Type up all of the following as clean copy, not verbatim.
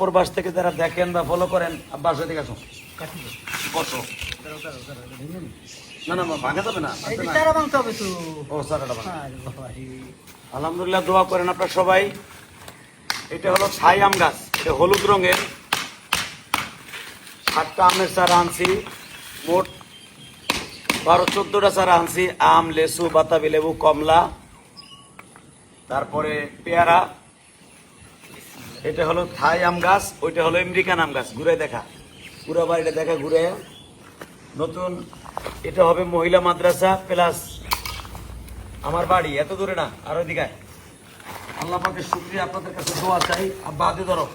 প্রবাস থেকে যারা দেখেন বা ফলো করেন, বাসা থেকে আসো বসো। না না ভাঙা যাবে না, ও স্যার আলহামদুলিল্লাহ দোয়া করেন আপনারা সবাই। এটা হলো ছাই আম গাছ, এটা হলুদ রঙের। 7টা আমের চারা আনছি, মোট 12-14টা চারা আনছি। আম, লেসু, বাতাবি লেবু, কমলা, তারপরে পেয়ারা। এটা হলো থাই আম গাছ, ওইটা হলো আমেরিকান আম গাছ। ঘুরে দেখা, পুরো বাড়িটা দেখা ঘুরে। নতুন এটা হবে মহিলা মাদ্রাসা প্লাস আমার বাড়ি। এত দূরে না, আর ওইদিকে। আল্লাহ পাকের শুকরিয়া, আপনাদের কাছে দোয়া চাই। আব্বা হাতে ধরো,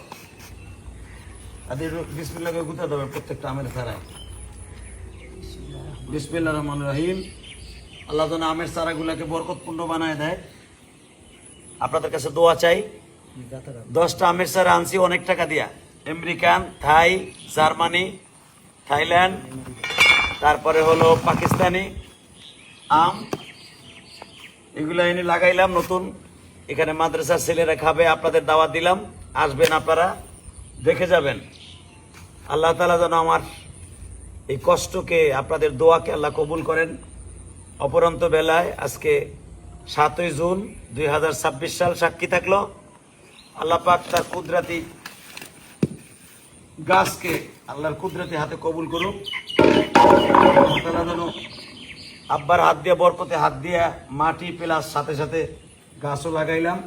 বিসমিল্লাহ গুতা দেবে প্রত্যেকটা আমের চারায়। বিসমিল্লাহির রহমানির রহিম। আল্লাহ যেন আমের চারাগুলোকে বরকতপূর্ণ বানায় দেয়, আপনাদের কাছে দোয়া চাই। 10টা আমের চারা আনছি অনেক টাকা দিয়া, আমেরিকান, থাই, জার্মানি, থাইল্যান্ড, তারপরে হলো পাকিস্তানি আম। এগুলো এনে লাগাইলাম নতুন। এখানে মাদ্রাসার ছেলেরা খাবে, আপনাদের দাওয়াত দিলাম, আসবেন আপনারা, দেখে যাবেন। আল্লাহ তাআলা যেন আমার এই কষ্টকে, আপনাদের দোয়াকে আল্লাহ কবুল করেন। অপরন্ত বেলায় আজকে 7ই জুন 2026 সাল সাক্ষী থাকলো। আল্লাহ পাক তার কুদরতি গাছকে আল্লাহর কুদরতি হাতে কবুল করুক। যেন আব্বার হাত দিয়ে, বরকতে হাত দিয়ে মাটি প্লাস সাথে সাথে গাছও লাগাইলাম।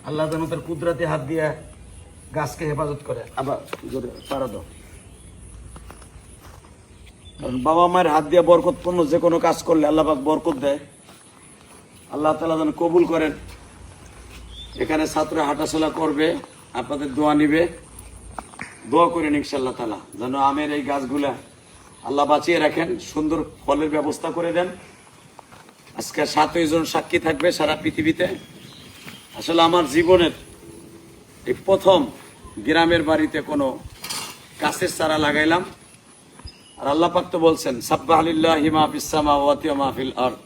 আল্লাহ যেন তার কুদরতি হাত দিয়ে গাছকে হেফাজত করে। আবার জোরে পারা দাও, কারণ বাবা মায়ের হাত দিয়ে বরকতপূর্ণ যে কোনো কাজ করলে আল্লাহ পাক বরকত দেয়। আল্লাহ তাআলা যেন কবুল করেন। এখানে ছাত্ররা হাঁটাচলা করবে, আপনাদের দোয়া নিবে, দোয়া করেন ইনশাআল্লাহ তাআলা যেন আমের এই গাছগুলা আল্লাহ বাঁচিয়ে রাখেন, সুন্দর ফলের ব্যবস্থা করে দেন। আজকে 7ই জুন সাক্ষী থাকবে সারা পৃথিবীতে। আসলে আমার জীবনের এই প্রথম গ্রামের বাড়িতে কোনো গাছের চারা লাগাইলাম। আর আল্লাহ পাক তো বলছেন, সাব্বাহা লিল্লাহি মা ফিস সামাওয়াতি ওয়া মা ফিল আরদ।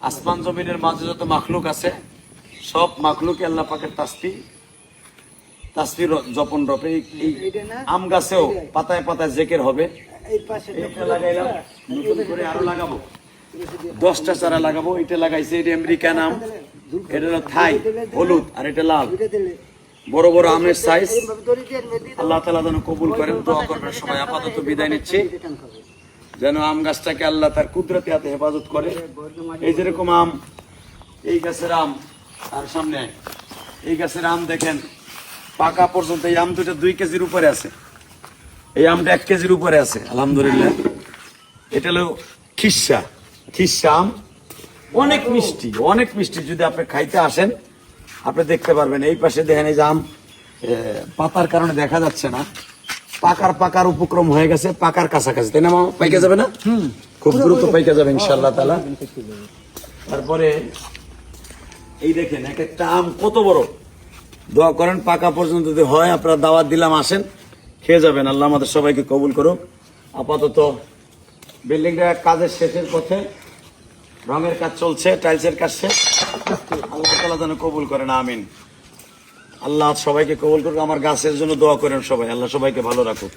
আসমান জমিনের মাঝে যত মাখলুক আছে, সব মাখলুকে আল্লাহ পাকের তাসবিহ জপন রবে। এই আম গাছেও পাতায় পাতায় জিকির হবে। এটা লাগাইলাম, নতুন করে আরো লাগাবো, 10টা চারা লাগাবো। এটা লাগাইছে, এটা আমেরিকান আম, এটা হলো থাই হলুদ, আর এটা লাল। বড় বড় আমের সাইজ। আল্লাহ তাআলা যেন কবুল করেন, দোয়া করবেন সবাই। আপাতত বিদায় নিচ্ছি, যেন আম গাছটাকে আল্লাহ তার কুদরতি হাতে হেফাজত করে। এই যেরকম আম, এই গাছের আম, আর সামনে এই গাছের আম দেখেন পাকা পর্যন্ত। এই আম দুটো 2 কেজির উপরে আছে, এই আমটা 1 কেজির উপরে আছে আলহামদুলিল্লাহ। এটা হলো খিসা আম, অনেক মিষ্টি, অনেক মিষ্টি। যদি আপনি খাইতে আসেন আপনি দেখতে পারবেন। এই পাশে দেখেন, এই যে আম পাতার কারণে দেখা যাচ্ছে না, পাকার উপক্রম হয়ে গেছে, পাকার কাছাকাছি, তাই না মামা? পাইকে যাবে না? খুব দ্রুত পাইকে যাবে ইনশাআল্লাহ তাআলা। তারপরে এই দেখেন এক একটা আম কত বড়। দোয়া করেন পাকা পর্যন্ত যদি হয়, আপনারা দাওয়াত দিলাম, আসেন, খেয়ে যাবেন। আল্লাহ আমাদের সবাইকে কবুল করুক। আপাতত বিল্ডিংটা কাজের শেষের পথে, রঙের কাজ চলছে, টাইলসের কাজ শেষ। আল্লাহ তাআলা যেন কবুল করেন, আমিন। আল্লাহ সবাইকে কবুল করুক। আমার গাছের জন্য দোয়া করেন সবাই, আল্লাহ সবাইকে ভালো রাখুক।